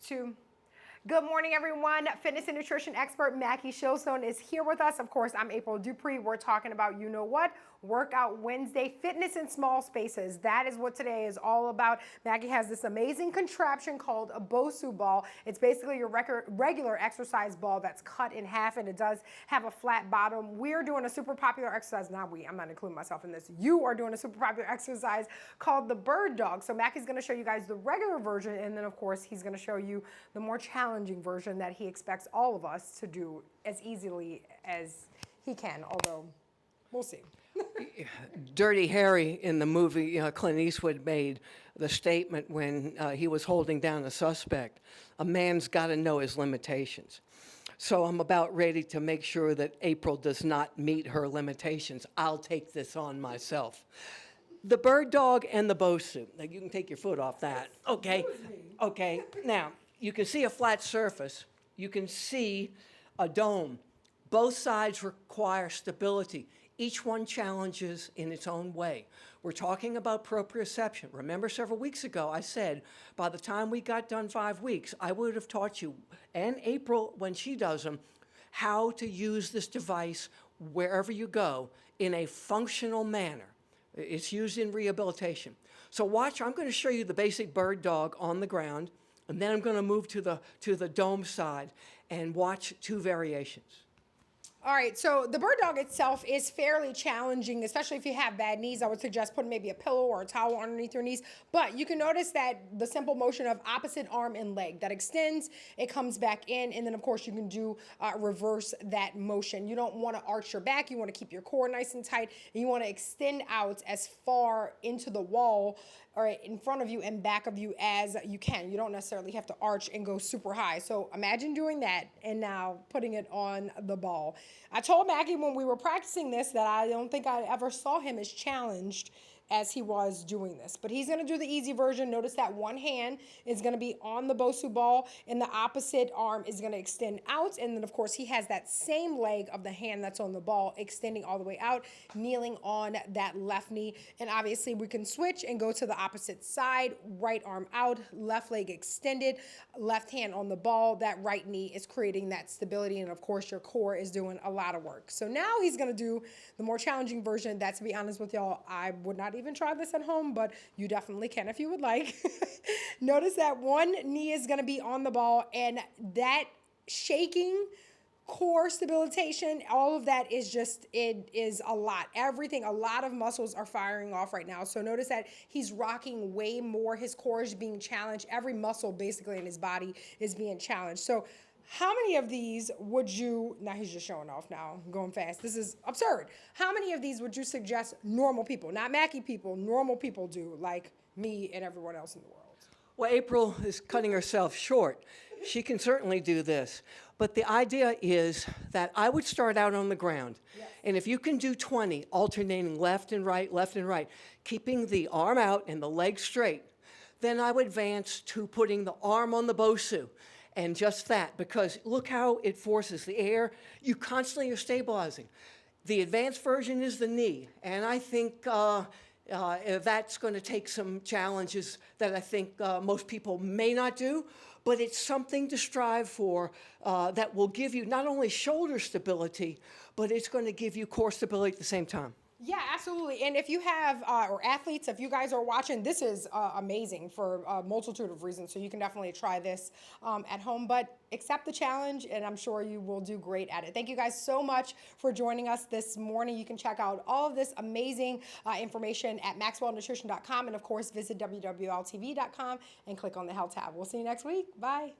2. Good morning, everyone. Fitness and nutrition expert Mackie Shilstone is here with us. Of course, I'm April Dupree. We're talking about, you know what? Workout Wednesday, fitness in small spaces. That is what today is all about. Mackie has this amazing contraption called a BOSU ball. It's basically your regular exercise ball that's cut in half, and it does have a flat bottom. We're doing a super popular exercise. Not we, I'm not including myself in this. You are doing a super popular exercise called the Bird Dog. So Mackie's gonna show you guys the regular version, and then of course, he's gonna show you the more challenging version that he expects all of us to do as easily as he can, although we'll see. Dirty Harry in the movie Clint Eastwood made the statement when he was holding down a suspect, a man's got to know his limitations. So I'm about ready to make sure that April does not meet her limitations. I'll take this on myself. The Bird Dog and the BOSU. Now, you can take your foot off that. Okay. Okay. Now, you can see a flat surface. You can see a dome. Both sides require stability. Each one challenges in its own way. We're talking about proprioception. Remember several weeks ago I said by the time we got done 5 weeks, I would have taught you, and April when she does them, how to use this device wherever you go in a functional manner. It's used in rehabilitation. So watch, I'm going to show you the basic Bird Dog on the ground, and then I'm going to move to the dome side and watch 2 variations. All right, so the Bird Dog itself is fairly challenging, especially if you have bad knees. I would suggest putting maybe a pillow or a towel underneath your knees. But you can notice that the simple motion of opposite arm and leg, that extends, it comes back in, and then of course you can do reverse that motion. You don't want to arch your back. You want to keep your core nice and tight, and you want to extend out as far into the wall or in front of you and back of you as you can. You don't necessarily have to arch and go super high. So imagine doing that and now putting it on the ball. I told Mackie when we were practicing this that I don't think I ever saw him as challenged as he was doing this. But he's going to do the easy version. Notice that one hand is going to be on the BOSU ball and the opposite arm is going to extend out. And then, of course, he has that same leg of the hand that's on the ball extending all the way out, kneeling on that left knee. And obviously, we can switch and go to the opposite side, right arm out, left leg extended, left hand on the ball. That right knee is creating that stability. And, of course, your core is doing a lot of work. So now he's going to do the more challenging version. That, to be honest with y'all, I would not even try this at home, but you definitely can if you would like. Notice that one knee is going to be on the ball, and that shaking, core stabilization, all of that is just, it is a lot. Everything, a lot of muscles are firing off right now. So notice that he's rocking way more. His core is being challenged. Every muscle basically in his body is being challenged. So how many of these would you, now he's just showing off now, going fast. This is absurd. How many of these would you suggest normal people, not Mackie people, normal people do, like me and everyone else in the world? Well, April is cutting herself short. She can certainly do this. But the idea is that I would start out on the ground. Yes. And if you can do 20, alternating left and right, keeping the arm out and the leg straight, then I would advance to putting the arm on the BOSU. And just that, because look how it forces the air. You constantly are stabilizing. The advanced version is the knee. And I think that's going to take some challenges that I think most people may not do. But it's something to strive for that will give you not only shoulder stability, but it's going to give you core stability at the same time. Yeah, absolutely. And if you have, or athletes, if you guys are watching, this is amazing for a multitude of reasons. So you can definitely try this at home, but accept the challenge and I'm sure you will do great at it. Thank you guys so much for joining us this morning. You can check out all of this amazing information at maxwellnutrition.com and of course visit wwltv.com and click on the health tab. We'll see you next week. Bye.